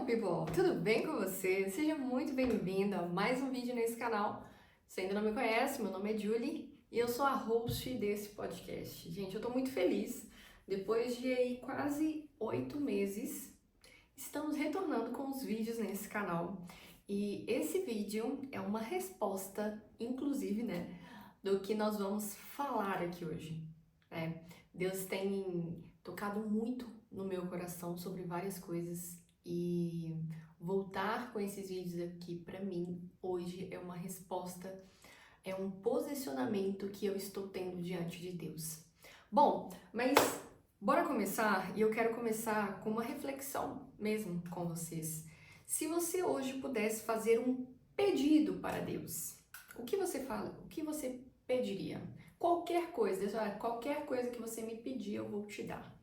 Hello people, tudo bem com você? Seja muito bem-vindo a mais um vídeo nesse canal. Se ainda não me conhece, meu nome é Julie e eu sou a host desse podcast. Gente, eu tô muito feliz. Depois de aí quase 8 meses, estamos retornando com os vídeos nesse canal. E esse vídeo é uma resposta, inclusive, né, do que nós vamos falar aqui hoje. Deus tem tocado muito no meu coração sobre várias coisas e voltar com esses vídeos aqui para mim hoje é uma resposta, é um posicionamento que eu estou tendo diante de Deus. Bom, mas bora começar e eu quero começar com uma reflexão mesmo com vocês. Se você hoje pudesse fazer um pedido para Deus, o que você fala? O que você pediria? Qualquer coisa, Deus fala, qualquer coisa que você me pedir, eu vou te dar.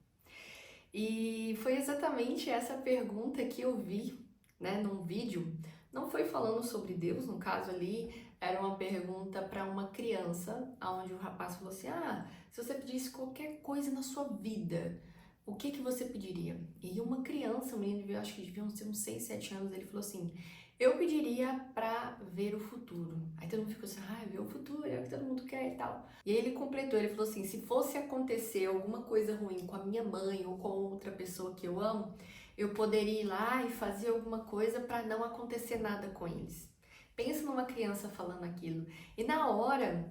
E foi exatamente essa pergunta que eu vi, né, num vídeo. Não foi falando sobre Deus, no caso ali, era uma pergunta para uma criança, onde o rapaz falou assim: "Ah, se você pedisse qualquer coisa na sua vida, o que que você pediria?" E uma criança, um menino, eu acho que deviam ser uns 6, 7 anos, ele falou assim: "Eu pediria para ver o futuro." Aí todo mundo ficou assim: "Ah, ver o futuro, é o que todo mundo quer e tal." E aí ele completou, ele falou assim: "Se fosse acontecer alguma coisa ruim com a minha mãe ou com outra pessoa que eu amo, eu poderia ir lá e fazer alguma coisa para não acontecer nada com eles." Pensa numa criança falando aquilo. E na hora,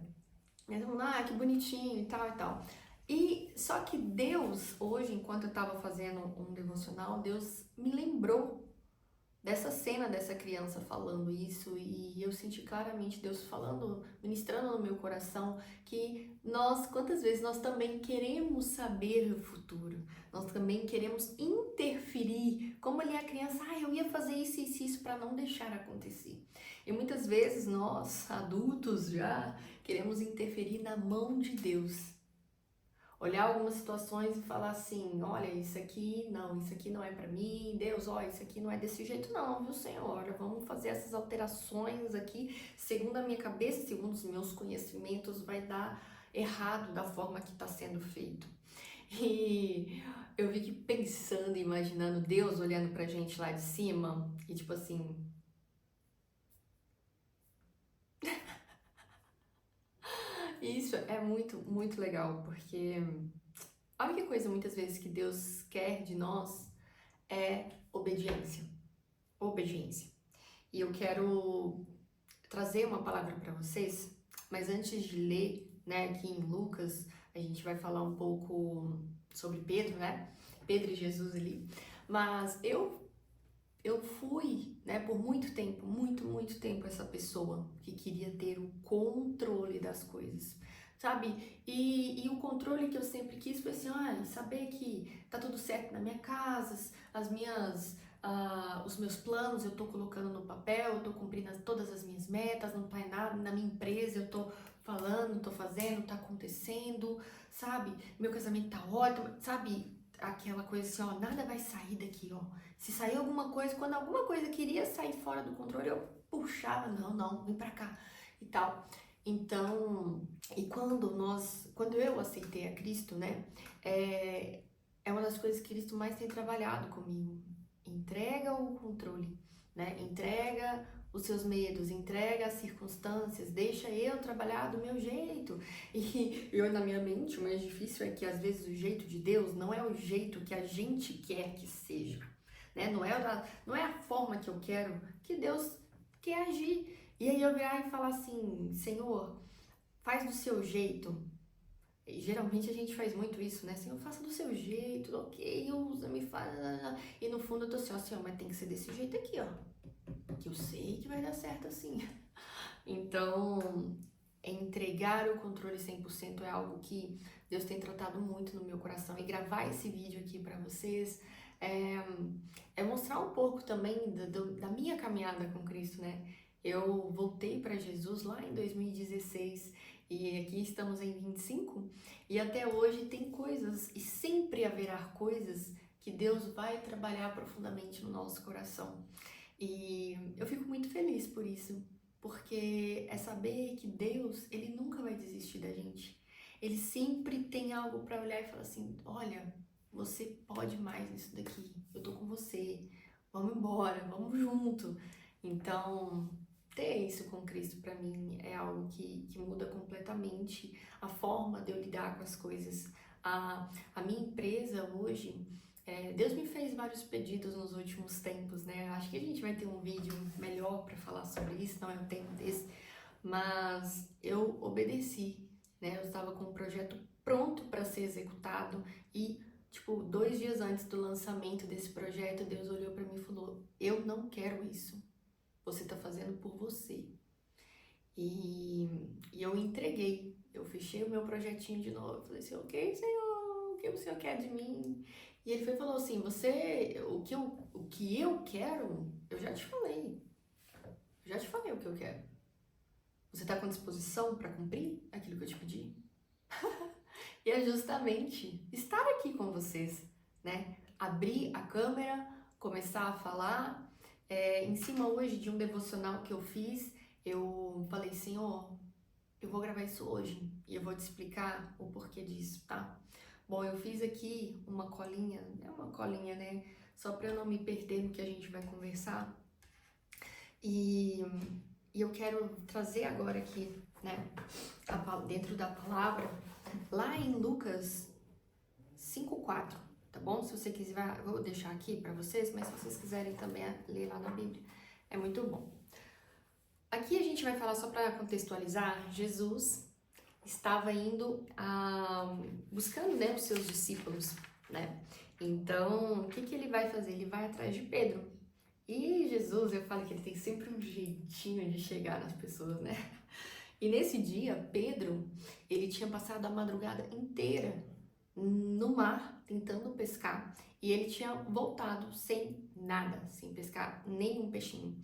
todo mundo, ah, que bonitinho e tal e tal. E só que Deus, hoje, enquanto eu estava fazendo um devocional, Deus me lembrou dessa cena dessa criança falando isso e eu senti claramente Deus falando, ministrando no meu coração que nós, quantas vezes nós também queremos saber o futuro, nós também queremos interferir, como ali a criança, ah, eu ia fazer isso e isso para não deixar acontecer. E muitas vezes nós, adultos já, queremos interferir na mão de Deus. Olhar algumas situações e falar assim: olha, isso aqui não é pra mim, Deus, olha, isso aqui não é desse jeito não, viu, Senhor? Olha, vamos fazer essas alterações aqui, segundo a minha cabeça, segundo os meus conhecimentos, vai dar errado da forma que está sendo feito. E eu fiquei pensando, imaginando Deus olhando pra gente lá de cima e tipo assim, isso é muito, muito legal, porque olha que coisa muitas vezes que Deus quer de nós é obediência. Obediência. E eu quero trazer uma palavra para vocês, mas antes de ler, né, aqui em Lucas, a gente vai falar um pouco sobre Pedro, né? Pedro e Jesus ali. Mas eu fui, né, por muito tempo, muito tempo essa pessoa que queria ter o controle das coisas, sabe? E o controle que eu sempre quis foi assim, ah, saber que tá tudo certo na minha casa, as minhas, os meus planos eu tô colocando no papel, eu tô cumprindo todas as minhas metas, não tá em nada, na minha empresa eu tô falando, tô fazendo, tá acontecendo, sabe? Meu casamento tá ótimo, sabe? Aquela coisa assim, ó, nada vai sair daqui, ó. Se sair alguma coisa, quando alguma coisa queria sair fora do controle, eu puxava, não, vem pra cá e tal. Então, e quando eu aceitei a Cristo, né, é uma das coisas que Cristo mais tem trabalhado comigo. Entrega o controle, né, entrega os seus medos, entrega as circunstâncias, deixa eu trabalhar do meu jeito. E eu, na minha mente, o mais difícil é que às vezes o jeito de Deus não é o jeito que a gente quer que seja, né? Não é a forma que eu quero que Deus quer agir. E aí eu virar e falar assim, Senhor, faz do seu jeito. E geralmente a gente faz muito isso, né? Senhor, faça do seu jeito, ok, usa, me faz. E no fundo eu tô assim, ó, Senhor, mas tem que ser desse jeito aqui, ó. Que eu sei que vai dar certo assim. Então, entregar o controle 100% é algo que Deus tem tratado muito no meu coração. E gravar esse vídeo aqui para vocês é mostrar um pouco também da minha caminhada com Cristo, né? Eu voltei para Jesus lá em 2016 e aqui estamos em 25 e até hoje tem coisas e sempre haverá coisas que Deus vai trabalhar profundamente no nosso coração. E eu fico muito feliz por isso, porque é saber que Deus, ele nunca vai desistir da gente. Ele sempre tem algo para olhar e falar assim: olha, você pode mais nisso daqui, eu tô com você. vamos embora, vamos junto. Então, ter isso com Cristo para mim é algo que muda completamente a forma de eu lidar com as coisas. A minha empresa hoje, Deus me fez vários pedidos nos últimos tempos, né? Acho que a gente vai ter um vídeo melhor para falar sobre isso, não é um tempo desse, mas eu obedeci, né? Eu estava com um projeto pronto para ser executado e, tipo, 2 dias antes do lançamento desse projeto, Deus olhou para mim e falou: Eu não quero isso. Você está fazendo por você. E eu entreguei. Eu fechei o meu projetinho de novo. Eu falei assim: Ok, Senhor, o que o Senhor quer de mim? E ele foi, falou assim: o que eu quero, eu já te falei. Eu já te falei o que eu quero. Você está com disposição para cumprir aquilo que eu te pedi? E é justamente estar aqui com vocês, né? Abrir a câmera, começar a falar. Em cima hoje de um devocional que eu fiz, eu falei, Senhor, eu vou gravar isso hoje e eu vou te explicar o porquê disso, tá? Bom, eu fiz aqui uma colinha, é uma colinha, né? Só para eu não me perder no que a gente vai conversar. E, e eu quero trazer agora aqui, né, dentro da palavra, lá em Lucas 5:4, tá bom? Se você quiser, vou deixar aqui para vocês, mas se vocês quiserem também ler lá na Bíblia, é muito bom. Aqui a gente vai falar, só para contextualizar, Jesus estava indo buscando, né, os seus discípulos, né? Então, o que ele vai fazer? Ele vai atrás de Pedro. E Jesus, eu falo que ele tem sempre um jeitinho de chegar nas pessoas, né? E nesse dia, Pedro, ele tinha passado a madrugada inteira no mar tentando pescar e ele tinha voltado sem nada, sem pescar nenhum peixinho.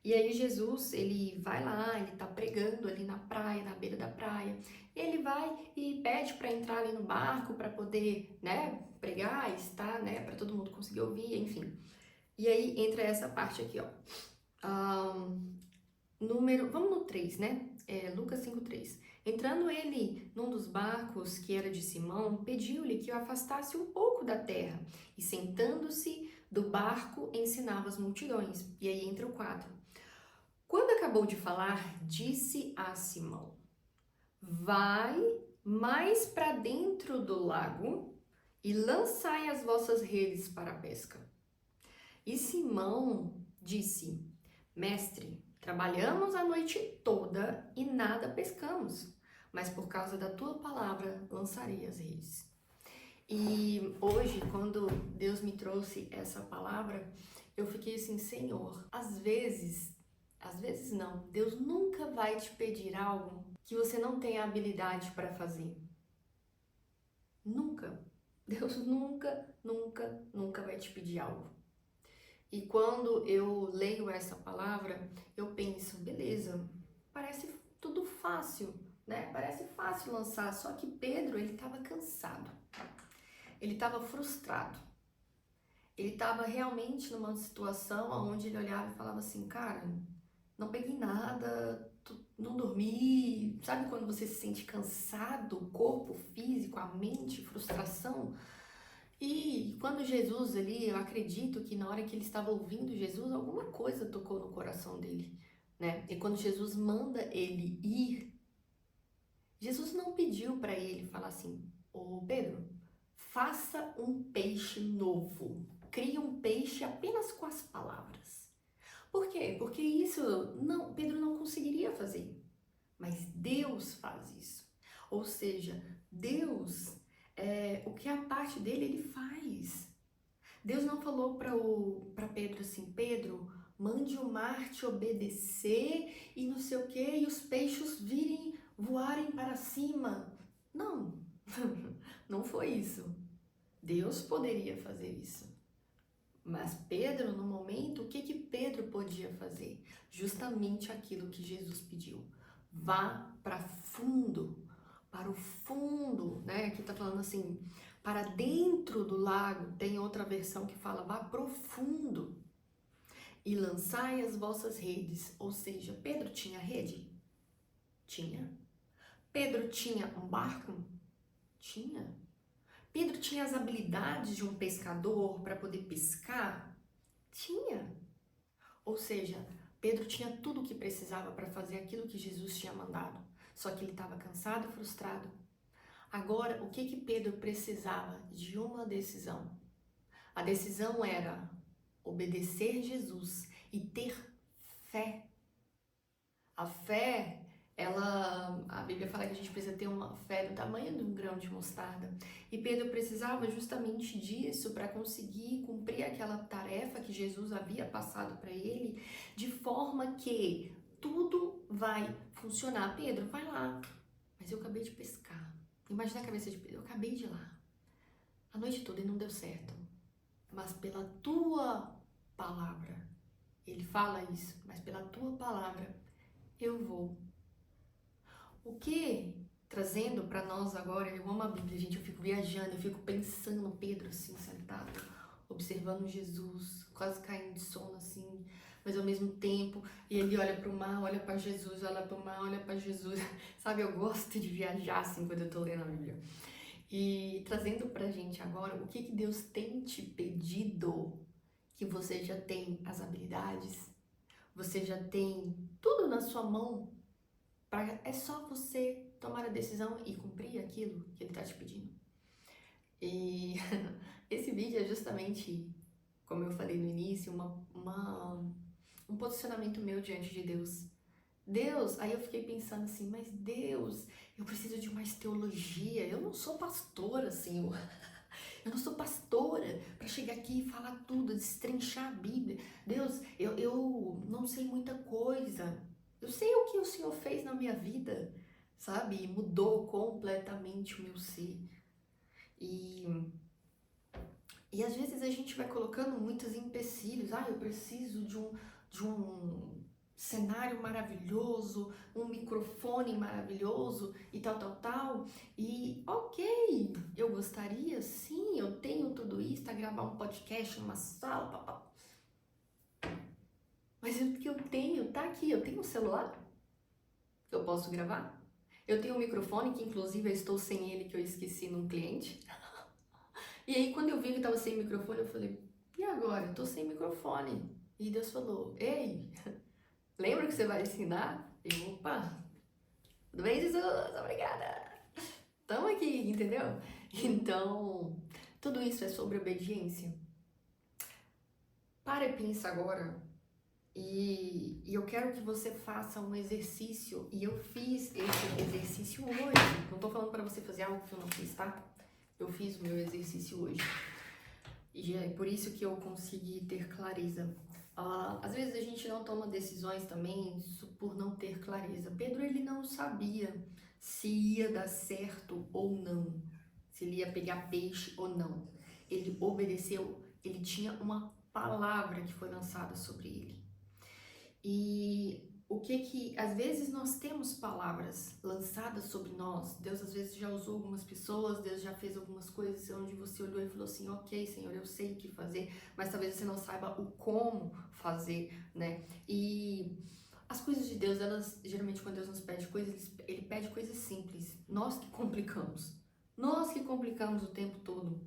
E aí Jesus, ele vai lá, ele tá pregando ali na praia, na beira da praia. Ele vai e pede para entrar ali no barco para poder, né, pregar, estar, né, para todo mundo conseguir ouvir, enfim. E aí entra essa parte aqui, ó. Vamos no 3, né? Lucas 5:3. Entrando ele num dos barcos que era de Simão, pediu-lhe que o afastasse um pouco da terra, e sentando-se do barco, ensinava as multidões. E aí entra o 4. Quando acabou de falar, disse a Simão: Vai mais para dentro do lago e lançai as vossas redes para a pesca. E Simão disse: Mestre, trabalhamos a noite toda e nada pescamos, mas por causa da tua palavra lançarei as redes. E hoje, quando Deus me trouxe essa palavra, eu fiquei assim, Senhor, às vezes não, Deus nunca vai te pedir algo que você não tem habilidade para fazer. Nunca. Deus nunca vai te pedir algo. E quando eu leio essa palavra, eu penso, beleza, parece tudo fácil, né? Parece fácil lançar, só que Pedro, ele estava cansado. Ele estava frustrado. Ele estava realmente numa situação onde ele olhava e falava assim, cara, não peguei nada, não dormi. Sabe quando você se sente cansado, o corpo físico, a mente, frustração? E quando Jesus ali, eu acredito que na hora que ele estava ouvindo Jesus, alguma coisa tocou no coração dele, né? E quando Jesus manda ele ir, Jesus não pediu para ele falar assim, ô Pedro, faça um peixe novo. Crie um peixe apenas com as palavras. Por quê? Porque Pedro não conseguiria fazer. Mas Deus faz isso. Ou seja, Deus, o que é a parte dele, ele faz. Deus não falou para Pedro assim, Pedro, mande o mar te obedecer e não sei o que, e os peixes voarem para cima. Não, não foi isso. Deus poderia fazer isso. Mas Pedro, no momento, o que Pedro podia fazer? Justamente aquilo que Jesus pediu. Vá para o fundo, né? Aqui tá falando assim, para dentro do lago. Tem outra versão que fala, vá profundo e lançai as vossas redes. Ou seja, Pedro tinha rede? Tinha. Pedro tinha um barco? Tinha. Pedro tinha as habilidades de um pescador para poder pescar? Tinha. Ou seja, Pedro tinha tudo o que precisava para fazer aquilo que Jesus tinha mandado. Só que ele estava cansado e frustrado. Agora, o que Pedro precisava? De uma decisão. A decisão era obedecer Jesus e ter fé. A fé, a Bíblia fala que a gente precisa ter uma fé do tamanho de um grão de mostarda. E Pedro precisava justamente disso para conseguir cumprir aquela tarefa que Jesus havia passado para ele, de forma que tudo vai funcionar. Pedro, vai lá. Mas eu acabei de pescar. Imagina a cabeça de Pedro. Eu acabei de ir lá a noite toda e não deu certo. Mas pela tua palavra, ele fala isso, mas pela tua palavra eu vou. O que, trazendo para nós agora, eu amo a Bíblia, gente, eu fico viajando, eu fico pensando, Pedro assim, sentado, observando Jesus, quase caindo de sono assim, mas ao mesmo tempo, e ele olha para o mar, olha para Jesus, olha para o mar, olha para Jesus, sabe, eu gosto de viajar assim quando eu tô lendo a Bíblia. E trazendo pra gente agora, o que Deus tem te pedido, que você já tem as habilidades, você já tem tudo na sua mão, é só você tomar a decisão e cumprir aquilo que Ele está te pedindo. E esse vídeo é justamente, como eu falei no início, um posicionamento meu diante de Deus. Deus, aí eu fiquei pensando assim, mas Deus, eu preciso de mais teologia, eu não sou pastora, Senhor. Eu não sou pastora para chegar aqui e falar tudo, destrinchar a Bíblia. Deus, eu não sei muita coisa. Eu sei o que o Senhor fez na minha vida, sabe? E mudou completamente o meu ser. E às vezes a gente vai colocando muitos empecilhos. Ah, eu preciso de um cenário maravilhoso, um microfone maravilhoso e tal, tal, tal. E ok, eu gostaria, sim, eu tenho tudo isso, para gravar um podcast numa sala, papá. Mas o que eu tenho tá aqui, eu tenho um celular que eu posso gravar. Eu tenho um microfone que inclusive eu estou sem ele, que eu esqueci num cliente. E aí quando eu vi que tava sem microfone, eu falei, e agora? Eu tô sem microfone. E Deus falou, ei, lembra que você vai ensinar? Eu, opa, tudo bem, Jesus? Obrigada. Tamo aqui, entendeu? Então, tudo isso é sobre obediência. Para e pensa agora. E eu quero que você faça um exercício. E eu fiz esse exercício hoje. Não tô falando para você fazer algo que eu não fiz, tá? Eu fiz o meu exercício hoje. E é por isso que eu consegui ter clareza. Às vezes a gente não toma decisões também por não ter clareza. Pedro, ele não sabia se ia dar certo ou não, se ele ia pegar peixe ou não. Ele obedeceu, ele tinha uma palavra que foi lançada sobre ele. E o que às vezes nós temos palavras lançadas sobre nós. Deus às vezes já usou algumas pessoas, Deus já fez algumas coisas onde você olhou e falou assim, ok, Senhor, eu sei o que fazer, mas talvez você não saiba o como fazer, né? E as coisas de Deus, elas, geralmente quando Deus nos pede coisas, Ele pede coisas simples. Nós que complicamos. Nós que complicamos o tempo todo.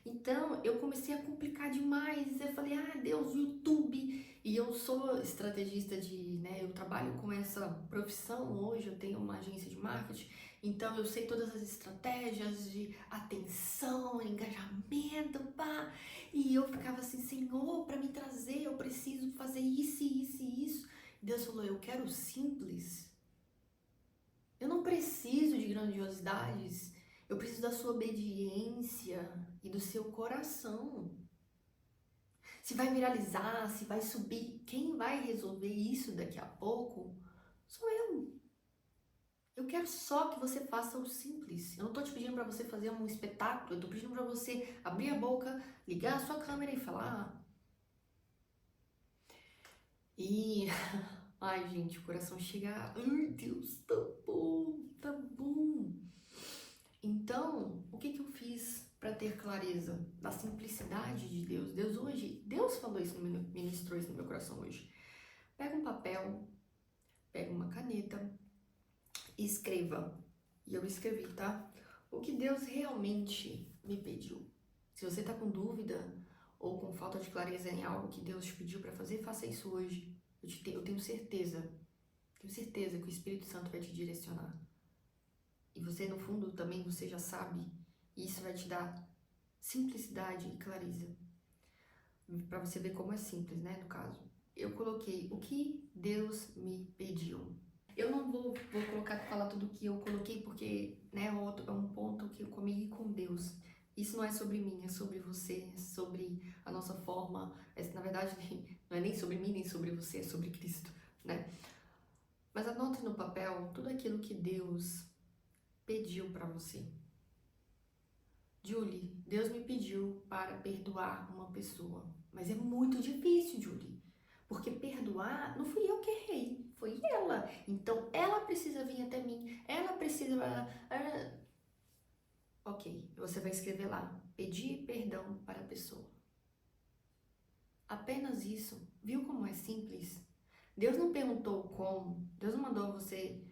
Então, eu comecei a complicar demais. Eu falei, Deus, YouTube. E eu sou estrategista né, eu trabalho com essa profissão hoje, eu tenho uma agência de marketing, então eu sei todas as estratégias de atenção, engajamento, pá. E eu ficava assim, Senhor, para me trazer, eu preciso fazer isso, isso e isso. Deus falou, eu quero simples. Eu não preciso de grandiosidades. Eu preciso da sua obediência e do seu coração. Se vai viralizar, se vai subir, quem vai resolver isso daqui a pouco sou eu. Eu quero só que você faça o simples. Eu não tô te pedindo para você fazer um espetáculo, eu tô pedindo para você abrir a boca, ligar a sua câmera e falar. E ai, gente, o coração chega, ai, Deus, tá bom, tá bom. Então, o que eu fiz para ter clareza da simplicidade de Deus? Deus falou isso, ministrou isso no meu coração hoje. Pega um papel, pega uma caneta e escreva. E eu escrevi, tá? O que Deus realmente me pediu. Se você tá com dúvida, ou com falta de clareza em algo que Deus te pediu para fazer, faça isso hoje. Eu tenho certeza que o Espírito Santo vai te direcionar. E você, no fundo, também você já sabe, e isso vai te dar simplicidade e clareza. Para você ver como é simples, né, no caso. Eu coloquei o que Deus me pediu. Eu não vou falar tudo o que eu coloquei, porque, né, é um ponto que eu comigo e com Deus. Isso não é sobre mim, é sobre você, é sobre a nossa forma. Na verdade, não é nem sobre mim, nem sobre você, é sobre Cristo, né? Mas anote no papel tudo aquilo que Deus pediu para você. Julie, Deus me pediu para perdoar uma pessoa. Mas é muito difícil, Julie. Porque perdoar não fui eu que errei, foi ela. Então ela precisa vir até mim, ela precisa. Ok, você vai escrever lá: pedir perdão para a pessoa. Apenas isso. Viu como é simples? Deus não perguntou como, Deus não mandou você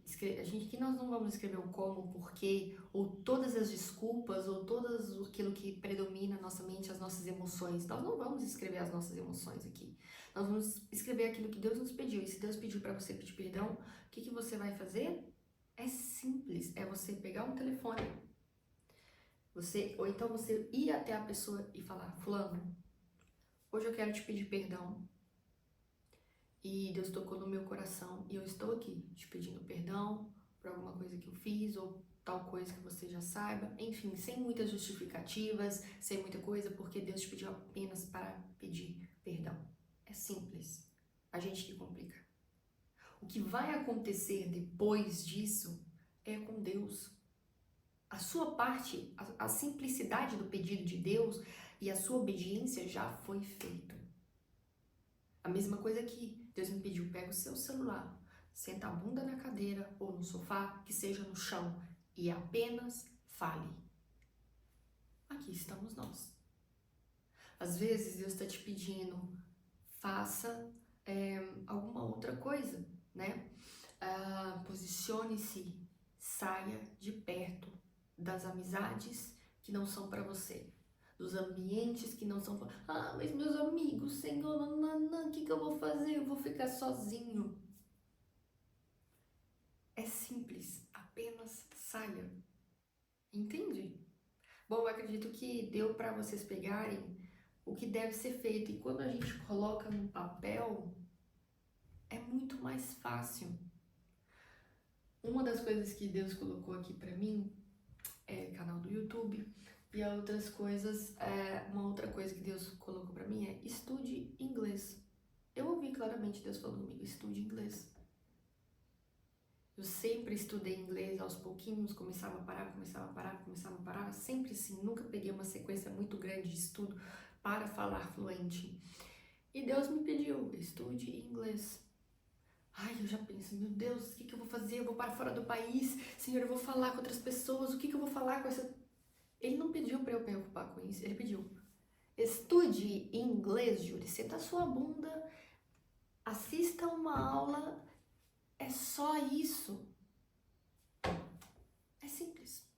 escrever. A gente que nós não vamos escrever o como, o porquê, ou todas as desculpas, ou todas aquilo que predomina na nossa mente, as nossas emoções. Nós não vamos escrever as nossas emoções aqui. Nós vamos escrever aquilo que Deus nos pediu. E se Deus pediu para você pedir perdão, o que você vai fazer? É simples, é você pegar um telefone, ou então você ir até a pessoa e falar: fulano, hoje eu quero te pedir perdão. E Deus tocou no meu coração e eu estou aqui te pedindo perdão por alguma coisa que eu fiz ou tal coisa que você já saiba. Enfim, sem muitas justificativas, sem muita coisa, porque Deus te pediu apenas para pedir perdão. É simples. A gente que complica. O que vai acontecer depois disso é com Deus. A sua parte, a simplicidade do pedido de Deus e a sua obediência já foi feito. A mesma coisa que Deus me pediu: pega o seu celular, senta a bunda na cadeira ou no sofá, que seja no chão, e apenas fale. Aqui estamos nós. Às vezes Deus está te pedindo: faça alguma outra coisa, né? Posicione-se, saia de perto das amizades que não são para você, dos ambientes que não são. Mas meus amigos, Senhor, o que eu vou fazer? Eu vou ficar sozinho. É simples, apenas saia. Entende? Bom, eu acredito que deu para vocês pegarem o que deve ser feito. E quando a gente coloca no papel, é muito mais fácil. Uma das coisas que Deus colocou aqui para mim é canal do YouTube. E uma outra coisa que Deus colocou para mim é: estude inglês. Eu ouvi claramente Deus falando comigo: estude inglês. Eu sempre estudei inglês aos pouquinhos, começava a parar, sempre assim, nunca peguei uma sequência muito grande de estudo para falar fluente. E Deus me pediu: estude inglês. Ai, eu já penso: meu Deus, o que eu vou fazer? Eu vou para fora do país, Senhor, eu vou falar com outras pessoas, o que eu vou falar com essa... Ele não pediu para eu me preocupar com isso, ele pediu: estude inglês, Júlia, senta a sua bunda, assista uma aula, é só isso. É simples.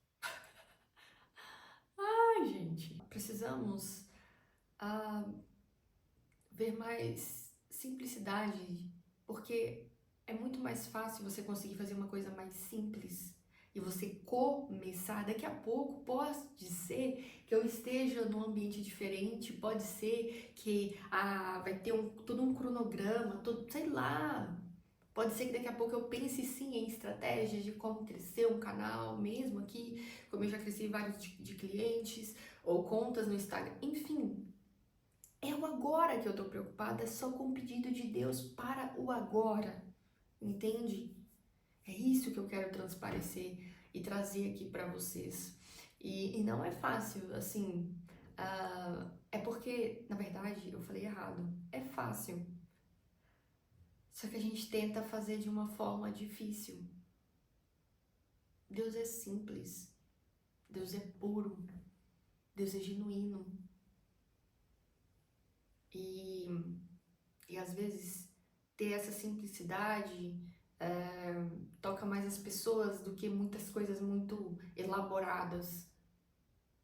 Ai, gente, precisamos ver mais simplicidade, porque é muito mais fácil você conseguir fazer uma coisa mais simples e você começar. Daqui a pouco pode ser que eu esteja num ambiente diferente, pode ser que vai ter todo um cronograma, sei lá. Pode ser que daqui a pouco eu pense sim em estratégias de como crescer um canal, mesmo aqui, como eu já cresci vários de clientes ou contas no Instagram, enfim. É o agora que eu tô preocupada, só com o pedido de Deus para o agora, entende? É isso que eu quero transparecer e trazer aqui para vocês. E não é fácil, assim, é porque, na verdade, eu falei errado, é fácil. Só que a gente tenta fazer de uma forma difícil. Deus é simples, Deus é puro, Deus é genuíno. E às vezes ter essa simplicidade toca mais as pessoas do que muitas coisas muito elaboradas.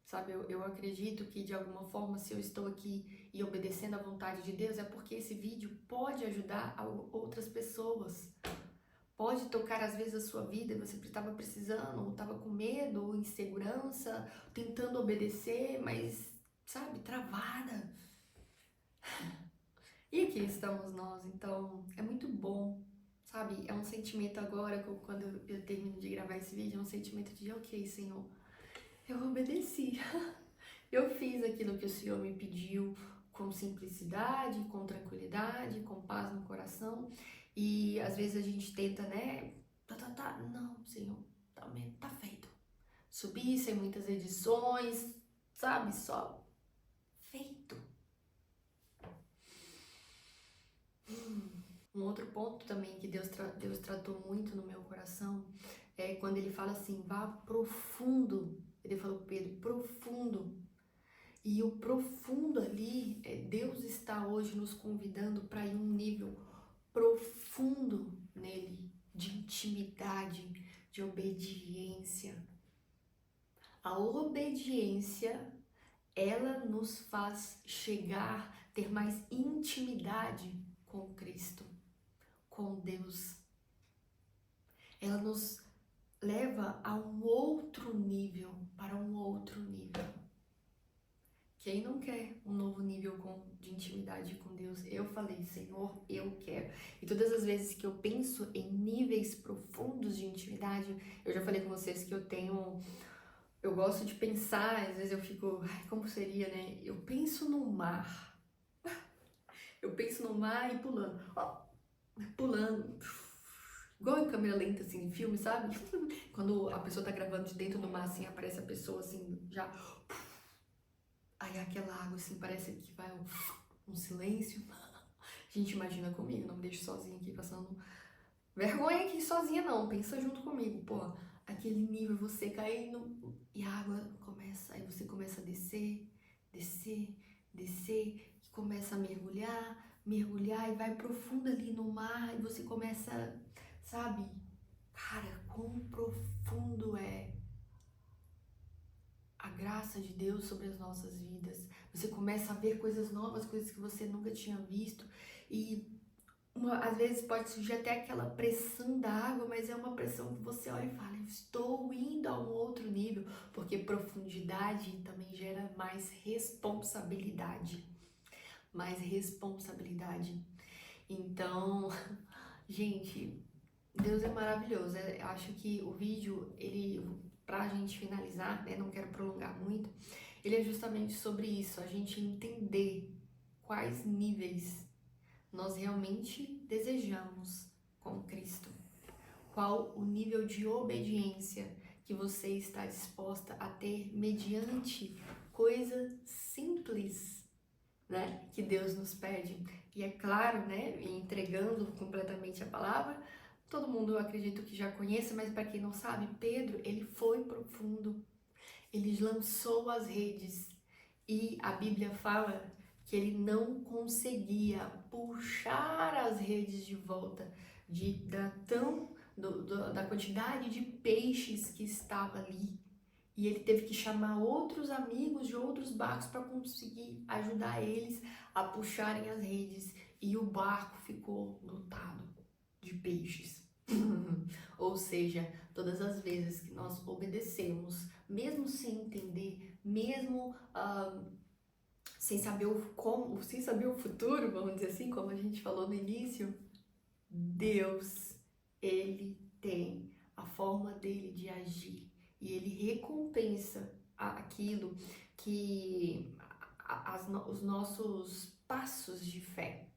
sabe? Eu acredito que de alguma forma, se eu estou aqui e obedecendo à vontade de Deus, é porque esse vídeo pode ajudar outras pessoas. Pode tocar às vezes a sua vida e você estava precisando, ou estava com medo, ou insegurança, tentando obedecer, mas, sabe, travada. E aqui estamos nós, então é muito bom, sabe? É um sentimento agora, quando eu termino de gravar esse vídeo, é um sentimento de, ok, Senhor, eu obedeci. Eu fiz aquilo que o Senhor me pediu com simplicidade, com tranquilidade, com paz no coração. E às vezes a gente tenta, né? Não, Senhor, tá feito. Subir sem muitas edições, sabe? Só feito. Um outro ponto também que Deus tratou muito no meu coração é quando ele fala assim, vá profundo. Ele falou, Pedro, profundo. E o profundo ali, Deus está hoje nos convidando para ir um nível profundo nele, de intimidade, de obediência. A obediência, ela nos faz chegar, ter mais intimidade com Cristo, com Deus. Ela nos leva a um outro nível, para um outro nível. Quem não quer um novo nível de intimidade com Deus? Eu falei, Senhor, eu quero. E todas as vezes que eu penso em níveis profundos de intimidade, eu já falei com vocês que eu gosto de pensar, às vezes eu fico, ai, como seria, né? Eu penso no mar. Eu penso no mar e pulando. Ó, pulando. Igual em câmera lenta, assim, em filme, sabe? Quando a pessoa tá gravando de dentro do mar, assim, aparece a pessoa, assim, já... Aí aquela água, assim, parece que vai um silêncio. Gente, imagina comigo, não me deixe sozinha aqui passando vergonha aqui sozinha não, pensa junto comigo, pô, aquele nível, você caindo e a água começa, aí você começa a descer, descer, descer, e começa a mergulhar e vai profundo ali no mar e você começa, sabe, cara, quão profundo é a graça de Deus sobre as nossas vidas. Você começa a ver coisas novas, coisas que você nunca tinha visto e às vezes pode surgir até aquela pressão da água, mas é uma pressão que você olha e fala, eu estou indo a um outro nível, porque profundidade também gera mais responsabilidade. Mais responsabilidade. Então, gente, Deus é maravilhoso. Eu acho que o vídeo, pra gente finalizar, né, não quero prolongar muito, ele é justamente sobre isso, a gente entender quais níveis nós realmente desejamos com Cristo. Qual o nível de obediência que você está disposta a ter mediante coisas simples, né, que Deus nos pede. E é claro, né, entregando completamente a palavra, todo mundo eu acredito que já conheça, mas para quem não sabe, Pedro, ele foi profundo. Ele lançou as redes e a Bíblia fala que ele não conseguia puxar as redes de volta da quantidade de peixes que estava ali. E ele teve que chamar outros amigos de outros barcos para conseguir ajudar eles a puxarem as redes. E o barco ficou lotado de peixes. Ou seja, todas as vezes que nós obedecemos, mesmo sem entender, mesmo sem saber sem saber o futuro, vamos dizer assim, como a gente falou no início, Deus, ele tem a forma dele de agir e ele recompensa aquilo que os nossos passos de fé.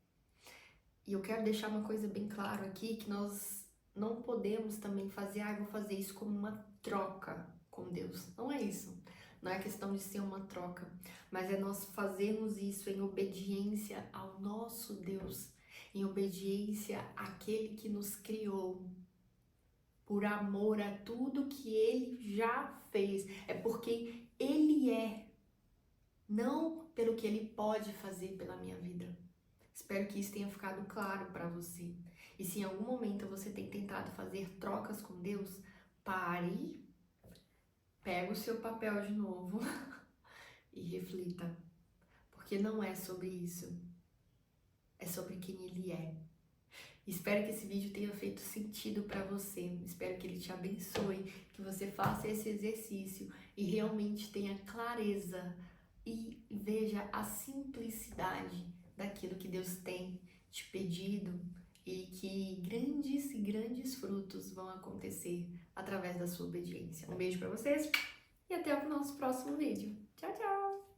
E eu quero deixar uma coisa bem clara aqui, que nós não podemos também fazer, vou fazer isso como uma troca com Deus. Não é isso. Não é questão de ser uma troca, mas é nós fazermos isso em obediência ao nosso Deus, em obediência àquele que nos criou, por amor a tudo que Ele já fez. É porque Ele é, não pelo que Ele pode fazer pela minha vida. Espero que isso tenha ficado claro para você. E se em algum momento você tem tentado fazer trocas com Deus, pare, pega o seu papel de novo e reflita, porque não é sobre isso, é sobre quem Ele é. Espero que esse vídeo tenha feito sentido para você, espero que ele te abençoe, que você faça esse exercício e realmente tenha clareza e veja a simplicidade daquilo que Deus tem te pedido e que grandes e grandes frutos vão acontecer através da sua obediência. Um beijo para vocês e até o nosso próximo vídeo. Tchau, tchau!